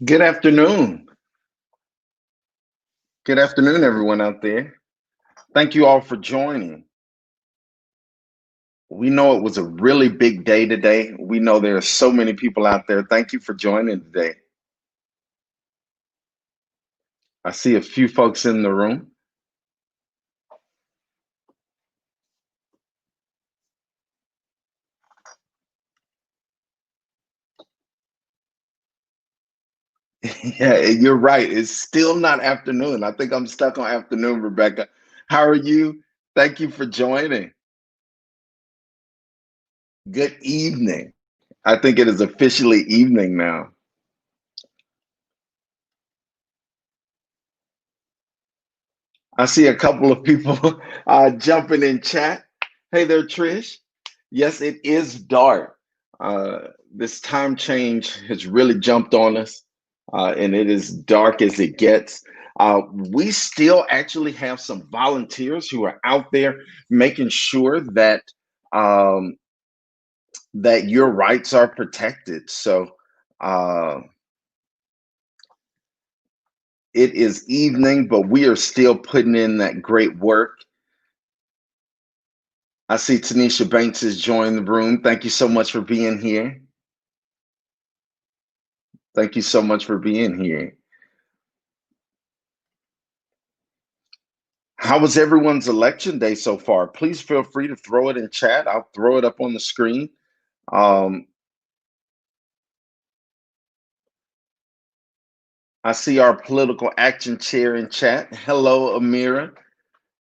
Good afternoon. Good afternoon, everyone out there. Thank you all for joining. We know it was a really big day today. We know there are so many people out there. Thank you for joining today. I see a few folks in the room. Yeah, you're right. It's still not afternoon. I think I'm stuck on afternoon, Rebecca. How are you? Thank you for joining. Good evening. I think it is officially evening now. I see a couple of people jumping in chat. Hey there, Trish. Yes, it is dark. This time change has really jumped on us, and it is dark as it gets. We still actually have some volunteers who are out there making sure um, that your rights are protected. So uh, it is evening, but we are still putting in that great work. I see Tanisha Banks has joined the room. Thank you so much for being here. Thank you so much for being here. How was everyone's election day so far? Please feel free to throw it in chat. I'll throw it up on the screen. Um, I see our political action chair in chat. Hello, Amira.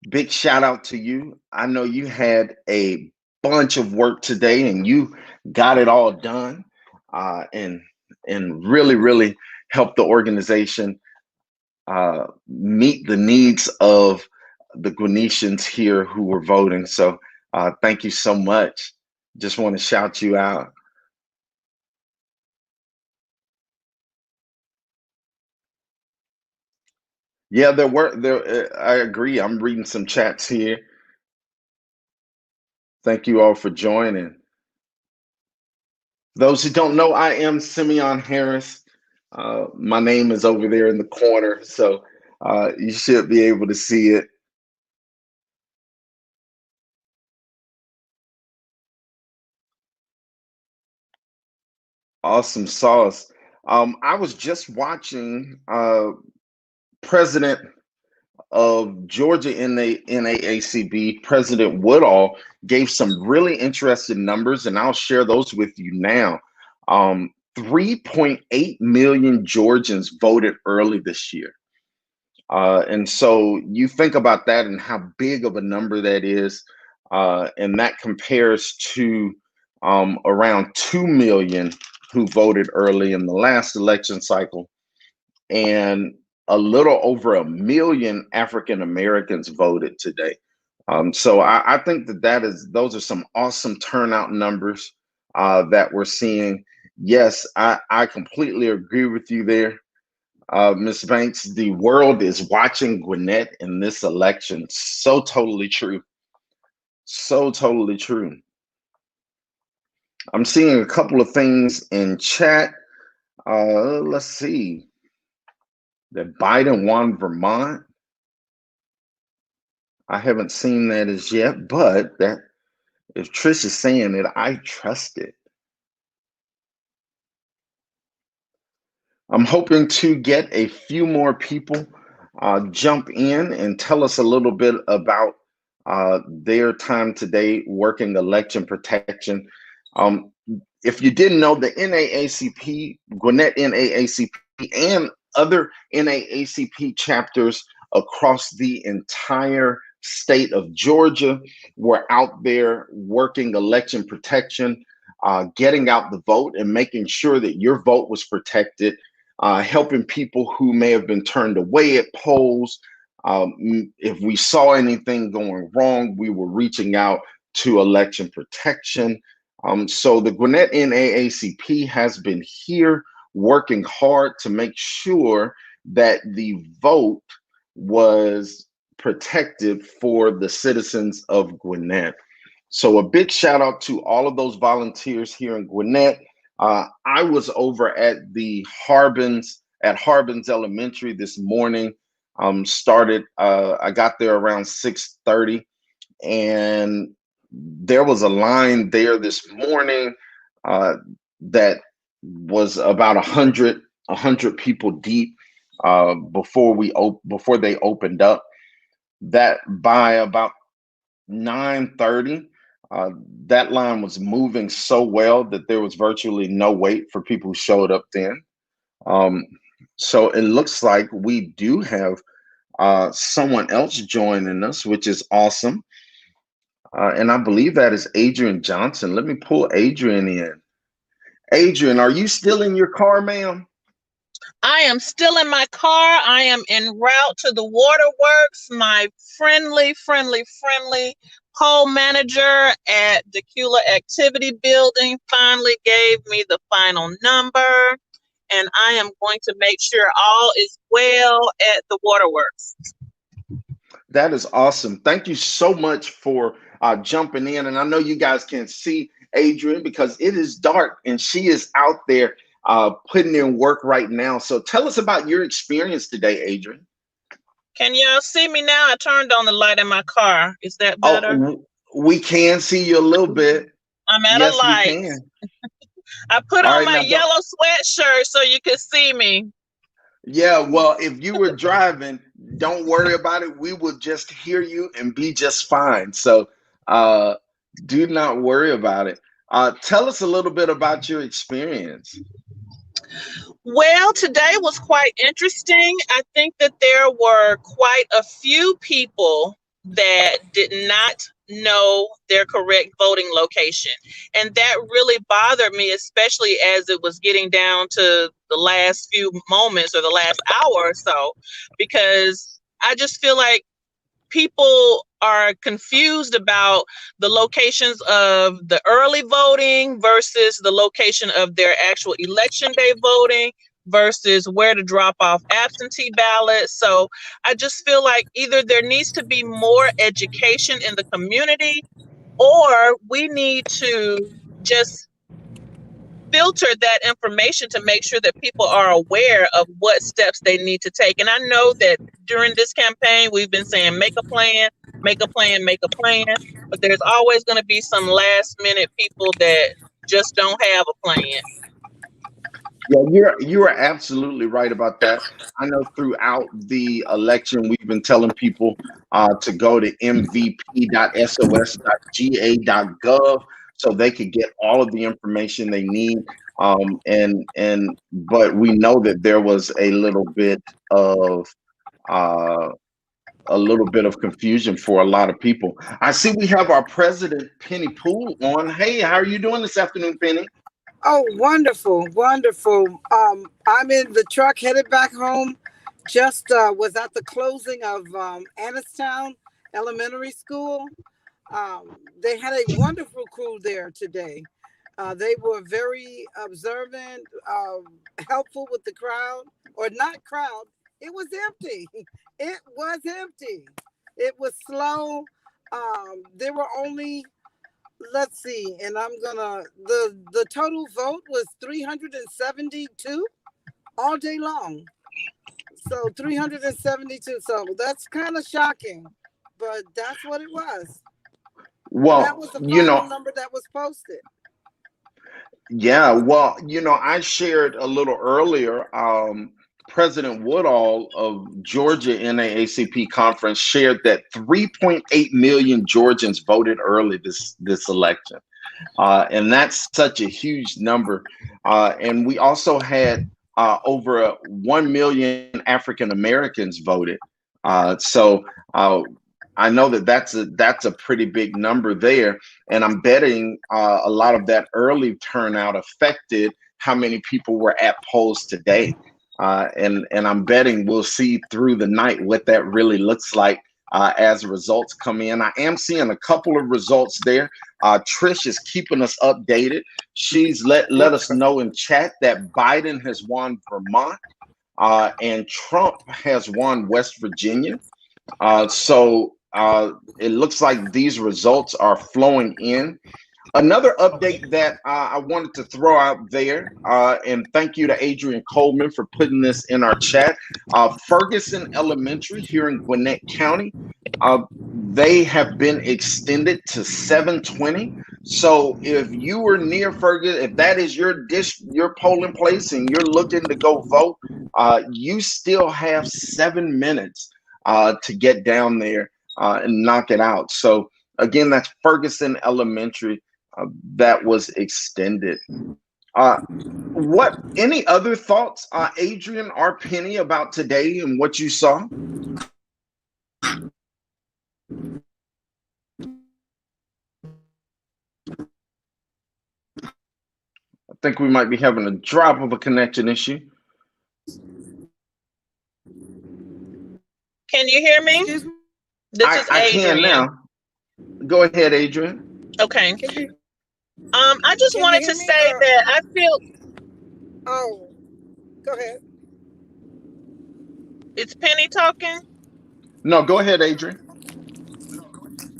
Big shout out to you. I know you had a bunch of work today and you got it all done and really helped the organization meet the needs of the Gwinnettians here who were voting. So thank you so much. Just want to shout you out. Yeah, there were there. I agree. I'm reading some chats here. Thank you all for joining. Those who don't know, I am Simeon Harris. My name is over there in the corner, so you should be able to see it. Awesome sauce. I was just watching President of Georgia NAACP, President Woodall, gave some really interesting numbers, and I'll share those with you now. 3.8 million Georgians voted early this year. And so you think about that and how big of a number that is, and that compares to around 2 million who voted early in the last election cycle, and a little over a million African Americans voted today. So I think that those are some awesome turnout numbers that we're seeing. Yes, I completely agree with you there, Ms. Banks. The world is watching Gwinnett in this election. So totally true. So totally true. I'm seeing a couple of things in chat. Let's see. That Biden won Vermont. I haven't seen that as yet, but that if Trish is saying it, I trust it. I'm hoping to get a few more people jump in and tell us a little bit about their time today working election protection. Um, if you didn't know, the NAACP, Gwinnett NAACP, and other NAACP chapters across the entire state of Georgia were out there working election protection, getting out the vote and making sure that your vote was protected, helping people who may have been turned away at polls. If we saw anything going wrong, we were reaching out to election protection. So the Gwinnett NAACP has been here working hard to make sure that the vote was protected for the citizens of Gwinnett. So a big shout out to all of those volunteers here in Gwinnett. I was over at the Harbin's at Harbin's Elementary this morning. Started. I got there around 6:30, and there was a line there this morning that was about a hundred people deep before they opened up. That by about 9:30, uh, that line was moving so well that there was virtually no wait for people who showed up then. Um, so it looks like we do have someone else joining us, which is awesome. And I believe that is Adrian Johnson. Let me pull Adrian in. Adrian, are you still in your car, ma'am? I am still in my car. I am en route to the waterworks. My friendly pole manager at the Cula Activity Building finally gave me the final number, and I am going to make sure all is well at the waterworks. That is awesome. Thank you so much for jumping in. And I know you guys can see Adrian because it is dark and she is out there putting in work right now. So tell us about your experience today, Adrian. Can y'all see me now? I turned on the light in my car. Is that better? Oh, we can see you a little bit. I'm at a Yes, we light. can. I put All on right, my now, yellow sweatshirt so you can see me. yeah, well, if you were driving, don't worry about it. We will just hear you and be just fine. So uh, do not worry about it. Tell us a little bit about your experience. Well, today was quite interesting. I think that there were quite a few people that did not know their correct voting location. And that really bothered me, especially as it was getting down to the last few moments or the last hour or so, because I just feel like people are confused about the locations of the early voting versus the location of their actual election day voting versus where to drop off absentee ballots. So I just feel like either there needs to be more education in the community, or we need to just filter that information to make sure that people are aware of what steps they need to take. And I know that during this campaign, we've been saying, make a plan, make a plan, make a plan. But there's always going to be some last minute people that just don't have a plan. Yeah, you are absolutely right about that. I know throughout the election, we've been telling people to go to mvp.sos.ga.gov so they could get all of the information they need. But we know that there was of uh, a little bit of confusion for a lot of people. I see we have our president Penny Poole on. Hey, how are you doing this afternoon, Penny? Oh, wonderful, wonderful. I'm in the truck headed back home. Just was at the closing of Annistown Elementary School. They had a wonderful crew there today. They were very observant, helpful with the crowd, or not crowd. It was empty. It was empty. It was slow. There were only, let's see, and I'm gonna, the total vote was 372 all day long. So 372. So that's kind of shocking, but that's what it was. And that Well, was the final number that was posted. yeah, well, I shared a little earlier. President Woodall of Georgia NAACP conference shared that 3.8 million Georgians voted early this election, and that's such a huge number. And we also had over 1 million African Americans voted. So I know that that's a pretty big number there, and I'm betting a lot of that early turnout affected how many people were at polls today. And I'm betting we'll see through the night what that really looks like as results come in. I am seeing a couple of results there. Trish is keeping us updated. She's let us know in chat that Biden has won Vermont and Trump has won West Virginia. So it looks like these results are flowing in. Another update that I wanted to throw out there, and thank you to Adrian Coleman for putting this in our chat. Ferguson Elementary here in Gwinnett County, they have been extended to 7:20. So if you were near Ferguson, if that is your polling place, and you're looking to go vote, you still have 7 minutes to get down there and knock it out. So again, that's Ferguson Elementary that was extended. What any other thoughts, Adrian or Penny, about today and what you saw? I think we might be having a drop of a connection issue. Can you hear me? This is I can now. Go ahead, Adrian. Okay. I just wanted to say that I feel. Oh, go ahead. It's Penny talking. No, go ahead, Adrian.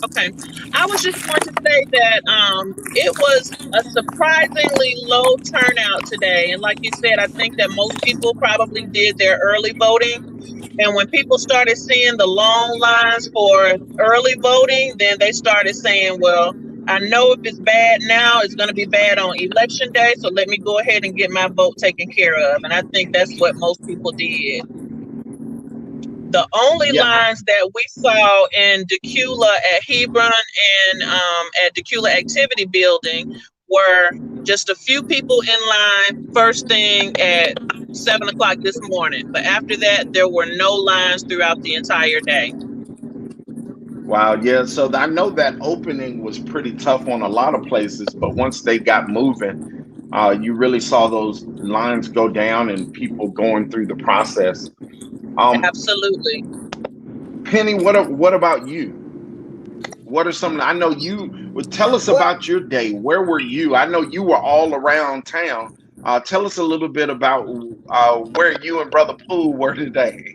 Okay. I was just going to say that it was a surprisingly low turnout today. And like you said, I think that most people probably did their early voting. And when people started seeing the long lines for early voting, then they started saying, well, I know if it's bad now, it's going to be bad on election day. So let me go ahead and get my vote taken care of. And I think that's what most people did. The only lines that we saw in Decula at Hebron and at Decula Activity Building were just a few people in line first thing at 7 o'clock this morning. But after that, there were no lines throughout the entire day. Wow, yeah. So I know that opening was pretty tough on a lot of places, but once they got moving, you really saw those lines go down and people going through the process. Absolutely. Penny, what about you? What are some? I know you would tell us about your day. Where were you? I know you were all around town. Tell us a little bit about where you and Brother Pooh were today.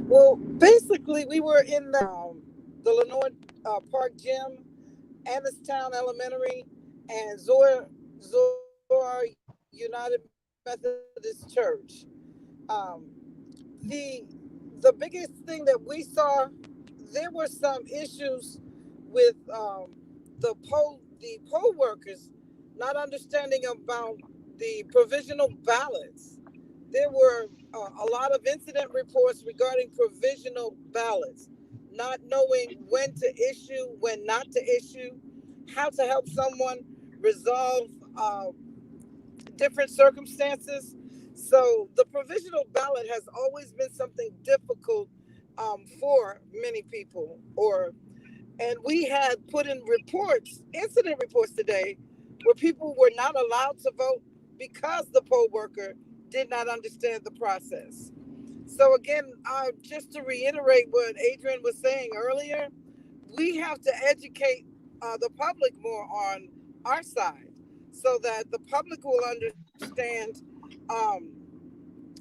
Well, basically, we were in the Lenore Park Gym, Annistown Elementary, and Zoar United Methodist Church. The biggest thing that we saw, there were some issues with the poll workers not understanding about the provisional ballots. There were a lot of incident reports regarding provisional ballots, not knowing when to issue, when not to issue, how to help someone resolve different circumstances. So the provisional ballot has always been something difficult for many people. And we had put in incident reports today, where people were not allowed to vote because the poll worker did not understand the process. So again, just to reiterate what Adrian was saying earlier, we have to educate the public more on our side, so that the public will understand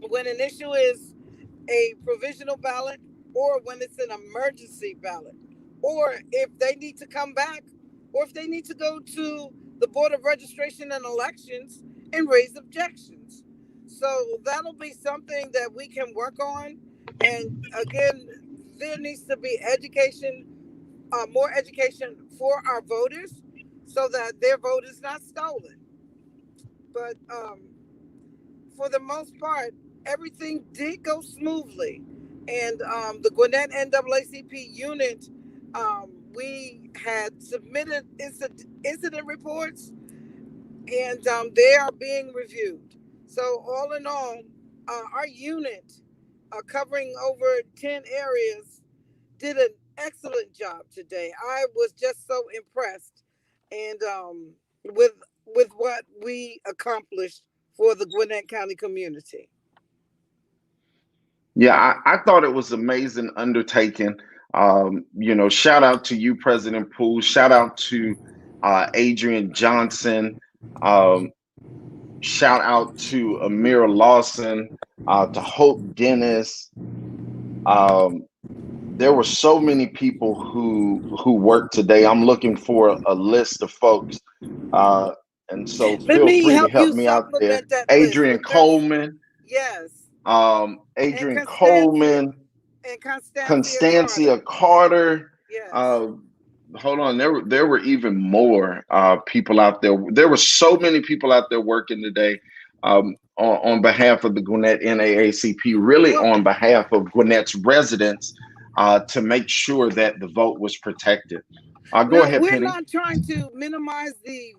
when an issue is a provisional ballot, or when it's an emergency ballot, or if they need to come back, or if they need to go to the Board of Registration and Elections and raise objections. So that'll be something that we can work on. And again, there needs to be education, more education for our voters, so that their vote is not stolen. But for the most part, everything did go smoothly. And the Gwinnett NAACP unit, we had submitted incident reports, and they are being reviewed. So all in all, our unit, covering over 10 areas, did an excellent job today. I was just so impressed, and with what we accomplished for the Gwinnett County community. Yeah, I thought it was amazing undertaking. Shout out to you, President Poole. Shout out to Adrian Johnson. Um, Shout out to Amira Lawson, to Hope Dennis. there were so many people who worked today. I'm looking for a list of folks, uh, and so Let feel me free to help help you me out there. supplement that list Adrian with just, Coleman, yes, and Adrian Constancia, Coleman, and Constancia Carter. Constancia Carter. Yes. Uh, Hold on, there were even more people out there. There were so many people out there working today on behalf of the Gwinnett NAACP, really Well, on behalf of Gwinnett's residents to make sure that the vote was protected. Go now ahead, we're Penny. not trying to minimize the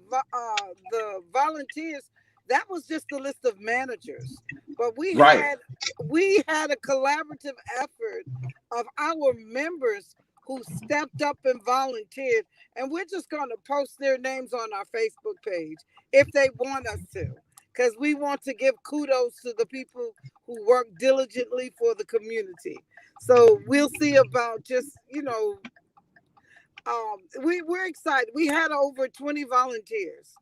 volunteers. That was just the list of managers, but Right. we had a collaborative effort of our members who stepped up and volunteered, and we're just going to post their names on our Facebook page if they want us to, because we want to give kudos to the people who work diligently for the community. So we'll see about just, we're excited. We had over 20 volunteers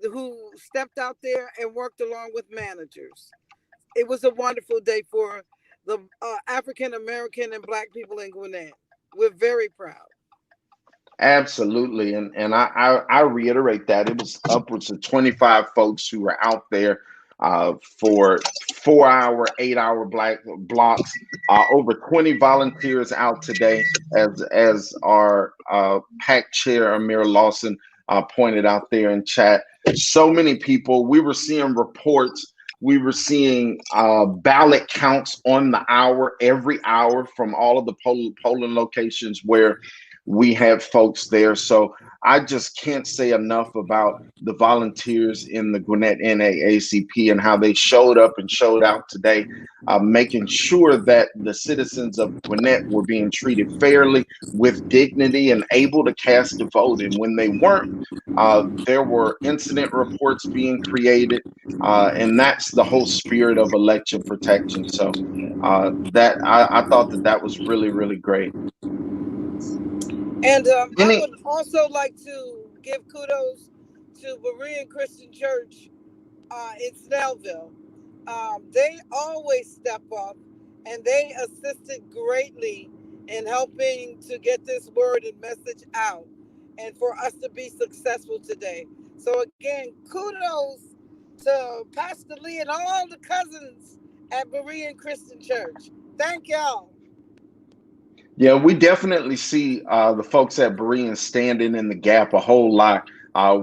who stepped out there and worked along with managers. It was a wonderful day for the African American and Black people in Gwinnett. We're very proud. Absolutely, and I reiterate that it was upwards of 25 folks who were out there for 4 hour, 8 hour black blocks. Over 20 volunteers out today, as our PAC chair Amir Lawson pointed out there in chat. So many people. We were seeing reports. We were seeing ballot counts on the hour, every hour from all of the polling locations where we had folks there. So I just can't say enough about the volunteers in the Gwinnett NAACP and how they showed up and showed out today, making sure that the citizens of Gwinnett were being treated fairly, with dignity, and able to cast a vote. And when they weren't, there were incident reports being created, and that's the whole spirit of election protection. So that I thought that was really, really great. And I Any would also like to give kudos to Berean Christian Church in Snellville. They always step up and they assisted greatly in helping to get this word and message out and for us to be successful today. So, again, kudos to Pastor Lee and all the cousins at Berean Christian Church. Thank y'all. Yeah, we definitely see the folks at Berean standing in the gap a whole lot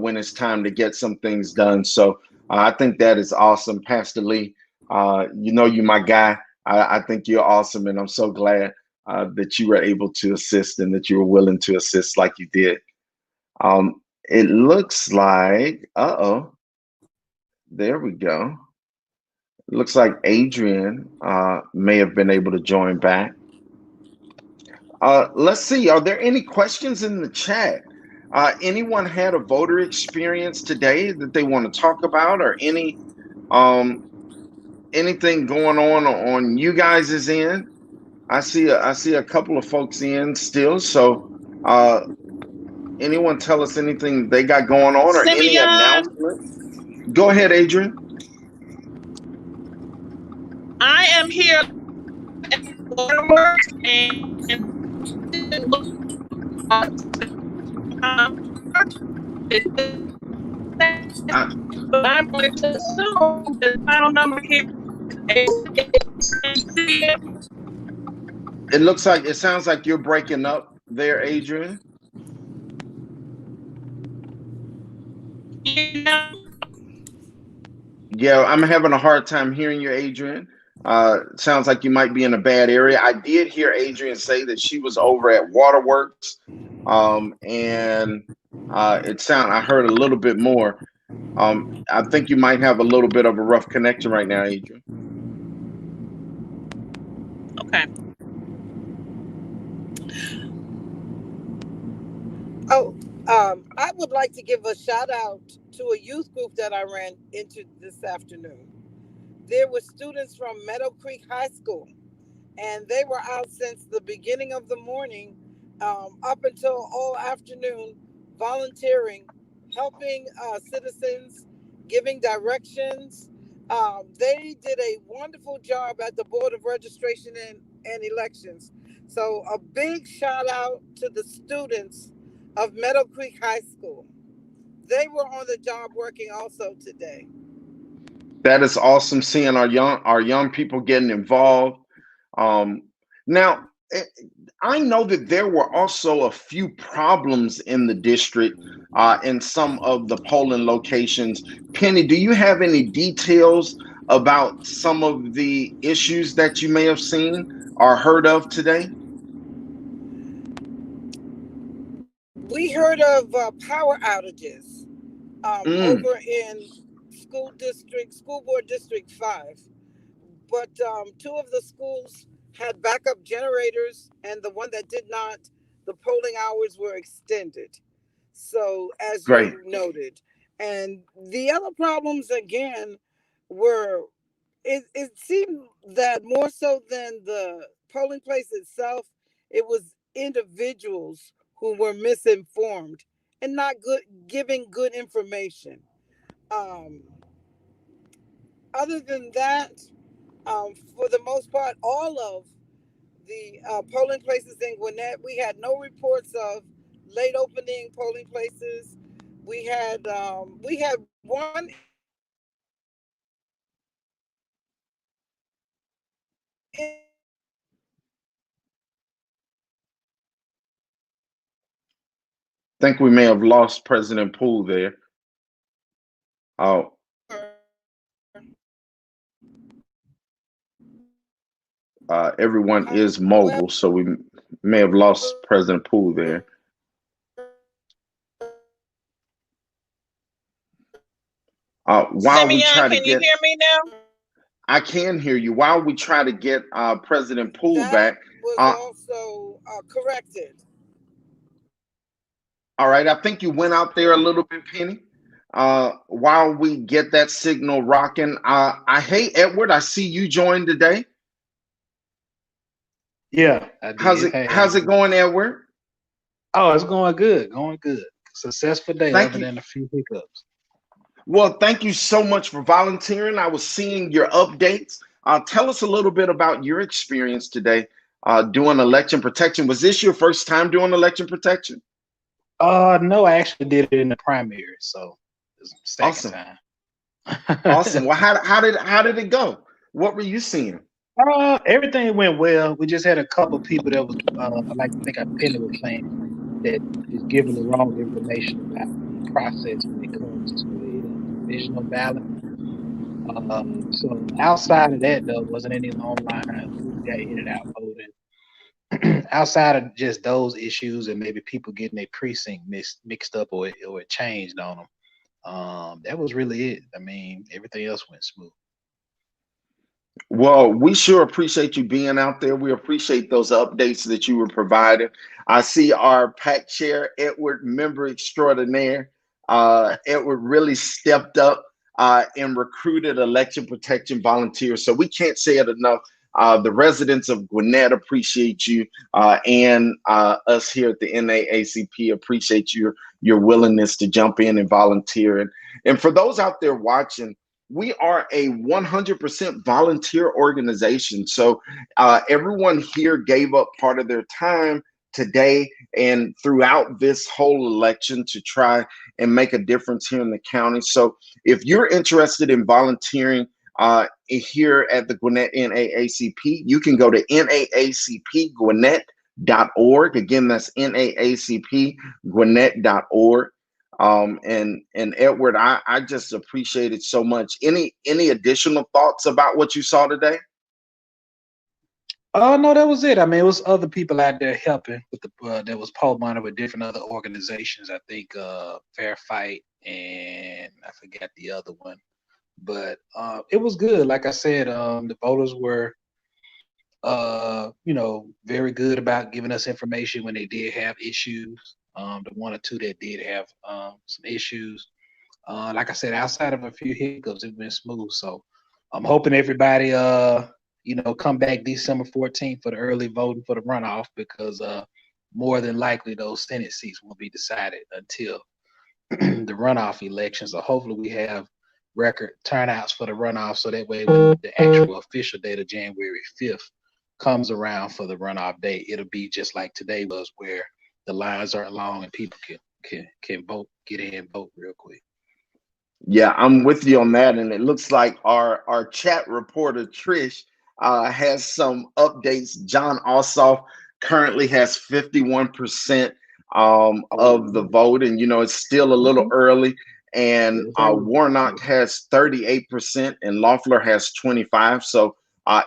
when it's time to get some things done. So I think that is awesome, Pastor Lee. You my guy. I think you're awesome, and I'm so glad that you were able to assist and that you were willing to assist like you did. It looks like, there we go. It looks like Adrian may have been able to join back. Let's see. Are there any questions in the chat? Anyone had a voter experience today that they want to talk about, or anything going on you guys' end? I see a couple of folks in still. So, anyone tell us anything they got going on, or any Simeon, announcements? Go ahead, Adrian. I am here at Waterworks and I, but I'm going to assume the final number here is it sounds like you're breaking up there, Adrian. Yeah, I'm having a hard time hearing you, Adrian. Sounds like you might be in a bad area. I did hear Adrian say that she was over at Waterworks, and I heard a little bit more. I think you might have a little bit of a rough connection right now, Adrian. okay. Oh, I would like to give a shout out to a youth group that I ran into this afternoon. There were students from Meadow Creek High School, and they were out since the beginning of the morning up until all afternoon, volunteering, helping citizens, giving directions. They did a wonderful job at the Board of Registration and Elections. So a big shout out to the students of Meadow Creek High School. They were on the job working also today. That is awesome seeing our young people getting involved. Um, now, eh, I know that there were also a few problems in the district in some of the polling locations. Penny, do you have any details about some of the issues that you may have seen or heard of today? We heard of power outages Mm, over in school board district 5, but two of the schools had backup generators, and the one that did not, the polling hours were extended. So, as great. you noted, and the other problems again were, it seemed that more so than the polling place itself, it was individuals who were misinformed and not good giving good information. Um, Other than that, for the most part, all of the polling places in Gwinnett, we had no reports of late opening polling places. We had one Think we may have lost President Poole there. Uh, everyone is mobile, so we may have lost President Poole there. While we Simeon, try to can you get, hear me now? I can hear you. While we try to get President Poole that back, was uh, also corrected. all right, I think you went out there a little bit, Penny. While we get that signal rocking, hey Edward, I see you joined today. Yeah, I How's did. it Hey, how how's you it doing? going, Edward? Oh, it's going good, going good. Successful day, Thank other you. than a few hiccups. Well, thank you so much for volunteering. I was seeing your updates. Tell us a little bit about your experience today doing election protection. Was this your first time doing election protection? No, I actually did it in the primary, so it's the second Awesome, time. awesome. Well, how did it go? What were you seeing? Everything went well. We just had a couple people that was, like I think Penny was saying, that was given the wrong information about the process when it comes to a provisional ballot. So outside of that, though, wasn't any long lines. People got in and out voting. Outside of just those issues and maybe people getting their precinct mixed up or it changed on them, that was really it. I mean, everything else went smooth. Well, we sure appreciate you being out there. We appreciate those updates that you were providing. I see our PAC chair, Edward, member extraordinaire. Edward really stepped up and recruited election protection volunteers. So we can't say it enough. The residents of Gwinnett appreciate you, and us here at the NAACP appreciate your willingness to jump in and volunteer. And for those out there watching, we are a 100% volunteer organization. So everyone here gave up part of their time today and throughout this whole election to try and make a difference here in the county. So if you're interested in volunteering here at the Gwinnett NAACP, you can go to naacpgwinnett.org. Again, that's naacpgwinnett.org. And Edward, I just appreciate it so much. Any additional thoughts about what you saw today? Oh no, that was it. I mean, it was other people out there helping with the that was poll monitor with different other organizations. I think Fair Fight and I forgot the other one, but it was good. Like I said, the voters were very good about giving us information when they did have issues. The one or two that did have some issues. Like I said, outside of a few hiccups, it went smooth. So I'm hoping everybody, come back December 14th for the early voting for the runoff because more than likely those Senate seats won't be decided until the runoff election. So hopefully we have record turnouts for the runoff so that way when the actual official date of January 5th comes around for the runoff day, it'll be just like today was, where the lines aren't long and people can vote, get in and vote real quick. Yeah, I'm with you on that. And it looks like our chat reporter Trish has some updates. John Ossoff currently has 51% of the vote, and it's still a little early. And Warnock has 38%, and Loeffler has 25. So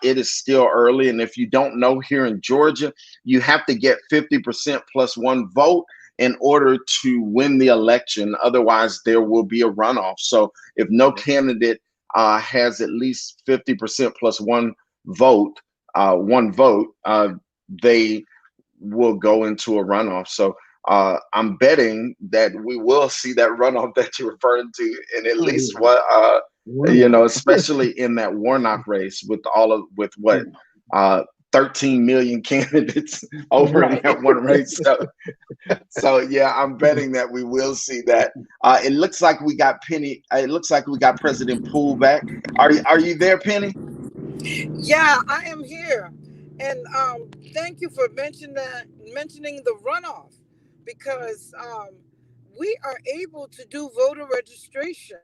it is still early. And if you don't know, here in Georgia, you have to get 50% plus one vote in order to win the election. Otherwise, there will be a runoff. So if no candidate has at least 50% plus one vote, they will go into a runoff. So I'm betting that we will see that runoff that you're referring to, and at least especially in that Warnock race with what 13 million candidates over in that one race. So yeah, I'm betting that we will see that. It looks like we got Penny. It looks like we got President Poole back. Are you there, Penny? Yeah, I am here, and thank you for mentioning the runoff, because we are able to do voter registration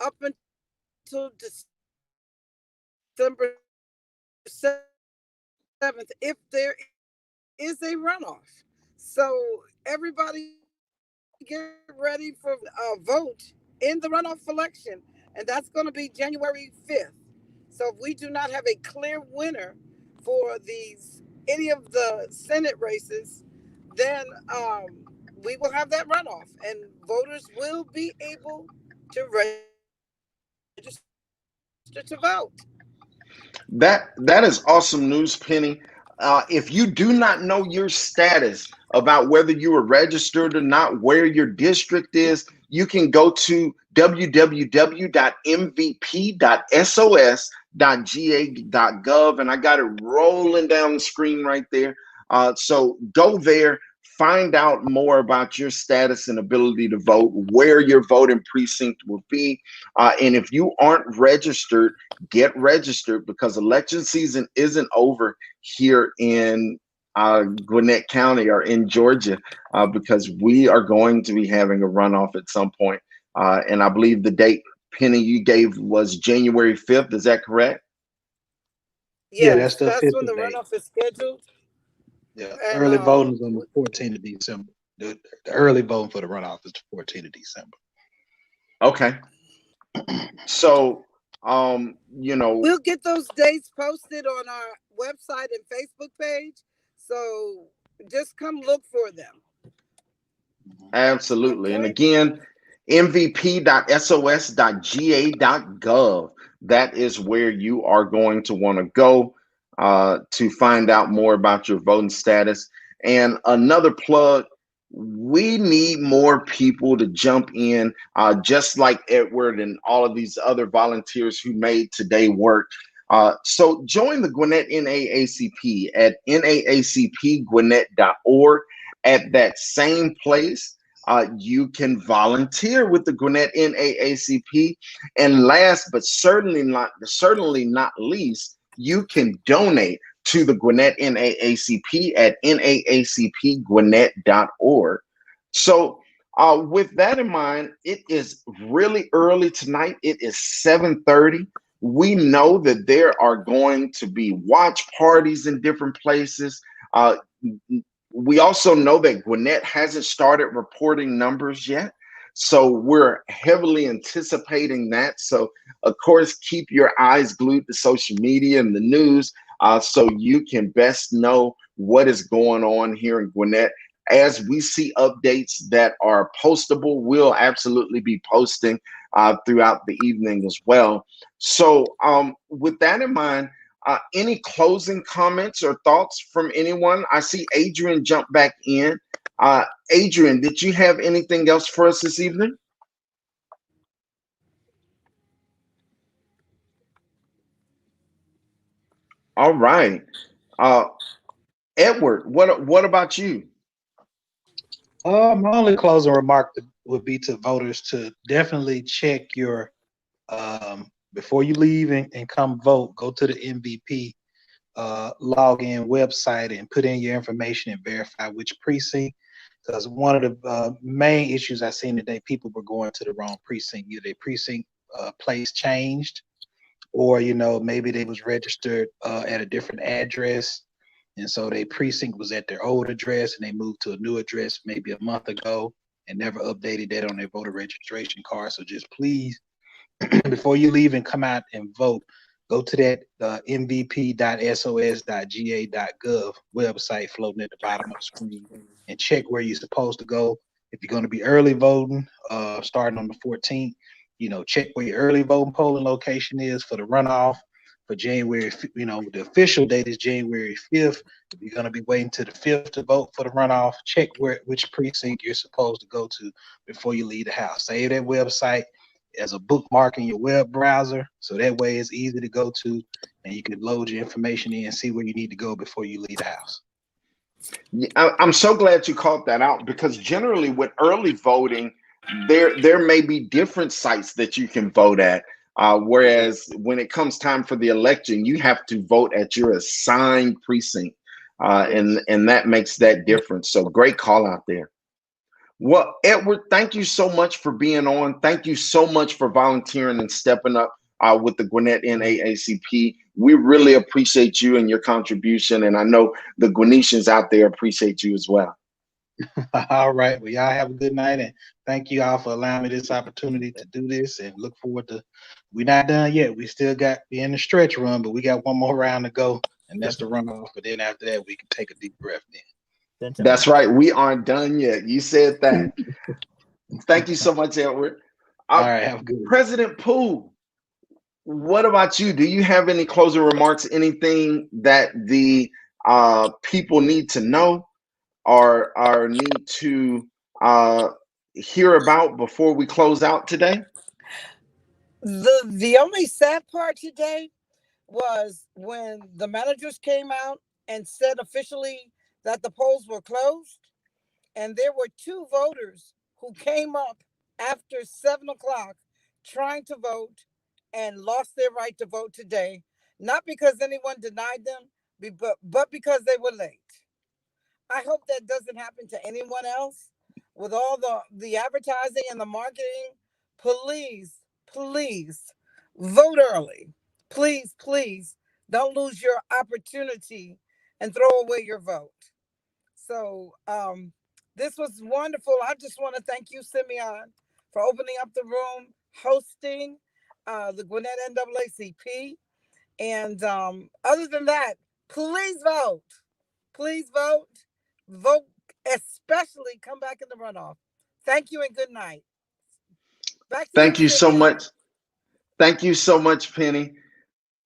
up until December 7th if there is a runoff. So everybody get ready for a vote in the runoff election, and that's going to be January 5th. So if we do not have a clear winner for any of the Senate races, then we will have that runoff, and voters will be able to register to vote. That is awesome news, Penny. If you do not know your status about whether you are registered or not, where your district is, you can go to www.mvp.sos.ga.gov, and I got it rolling down the screen right there. So go there, find out more about your status and ability to vote, where your voting precinct will be. And if you aren't registered, get registered, because election season isn't over here in Gwinnett County or in Georgia, because we are going to be having a runoff at some point. And I believe the date, Penny, you gave was January 5th. Is that correct? Yes, that's when the runoff is scheduled. Yeah, and early voting is on the 14th of December. The early voting for the runoff is the 14th of December. Okay. So, we'll get those dates posted on our website and Facebook page. So just come look for them. Absolutely. Okay. And again, mvp.sos.ga.gov. That is where you are going to want to go to find out more about your voting status. And another plug, we need more people to jump in, just like Edward and all of these other volunteers who made today work. So join the Gwinnett NAACP at naacpgwinnett.org. At that same place, you can volunteer with the Gwinnett NAACP. And last but certainly not least, you can donate to the Gwinnett NAACP at naacpgwinnett.org. So with that in mind, it is really early tonight. It is 7:30. We know that there are going to be watch parties in different places. We also know that Gwinnett hasn't started reporting numbers yet. So we're heavily anticipating that. So, of course, keep your eyes glued to social media and the news so you can best know what is going on here in Gwinnett. As we see updates that are postable, we'll absolutely be posting throughout the evening as well. So with that in mind, any closing comments or thoughts from anyone? I see Adrian jump back in. Adrian, did you have anything else for us this evening? All right. Edward, what about you? My only closing remark would be to voters to definitely check your before you leave and come vote, go to the MVP login website and put in your information and verify which precinct. Because one of the main issues I seen today, people were going to the wrong precinct. Either their precinct place changed, or maybe they was registered at a different address, and so their precinct was at their old address and they moved to a new address maybe a month ago and never updated that on their voter registration card. So just please, before you leave and come out and vote, go to that mvp.sos.ga.gov website floating at the bottom of the screen and check where you're supposed to go. If you're going to be early voting, starting on the 14th, check where your early voting polling location is for the runoff for January. The official date is January 5th. If you're going to be waiting to the 5th to vote for the runoff, check which precinct you're supposed to go to before you leave the house. Save that website as a bookmark in your web browser, so that way it's easy to go to and you can load your information in and see where you need to go before you leave the house. I'm so glad you called that out, because generally with early voting, there may be different sites that you can vote at. Whereas when it comes time for the election, you have to vote at your assigned precinct, and that makes that difference. So great call out there. Well, Edward, thank you so much for being on. Thank you so much for volunteering and stepping up with the Gwinnett NAACP. We really appreciate you and your contribution, and I know the Gwinnetians out there appreciate you as well. All right. Well, y'all have a good night, and thank you all for allowing me this opportunity to do this, and look forward to, we're not done yet. We still got, we're in the stretch run, but we got one more round to go, and that's the runoff. But then after that, we can take a deep breath then. That's right. We aren't done yet. You said that. Thank you so much, Edward. All right. Have a good one. President Poole, what about you? Do you have any closing remarks, anything that the people need to know or need to hear about before we close out today? The only sad part today was when the managers came out and said officially that the polls were closed, and there were 2 voters who came up after 7 o'clock trying to vote and lost their right to vote today, not because anyone denied them, but because they were late. I hope that doesn't happen to anyone else. With all the advertising and the marketing, please vote early. Please don't lose your opportunity and throw away your vote. So this was wonderful. I just want to thank you, Simeon, for opening up the room, hosting the Gwinnett NAACP. And other than that, please vote. Please vote. Vote, especially come back in the runoff. Thank you and good night. Thank you so much. Thank you so much, Penny.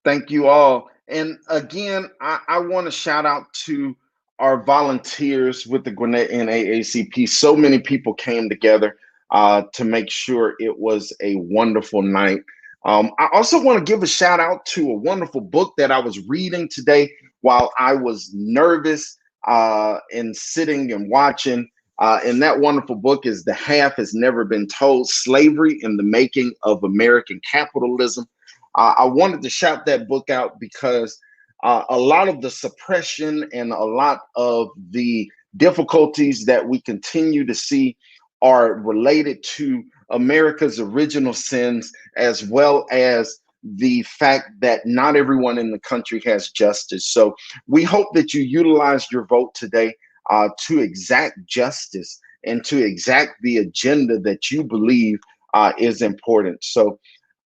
Thank you all. And again, I want to shout out to our volunteers with the Gwinnett NAACP. So many people came together to make sure it was a wonderful night. I also want to give a shout out to a wonderful book that I was reading today while I was nervous and sitting and watching. And that wonderful book is The Half Has Never Been Told: Slavery in the Making of American Capitalism. I wanted to shout that book out because a lot of the suppression and a lot of the difficulties that we continue to see are related to America's original sins, as well as the fact that not everyone in the country has justice. So we hope that you utilized your vote today to exact justice and to exact the agenda that you believe is important. So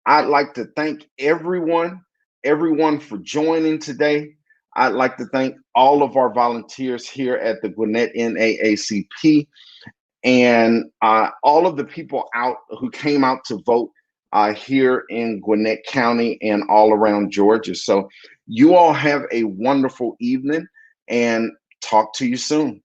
I'd like to thank everyone for joining today. I'd like to thank all of our volunteers here at the Gwinnett NAACP and all of the people out who came out to vote here in Gwinnett County and all around Georgia. So you all have a wonderful evening and talk to you soon.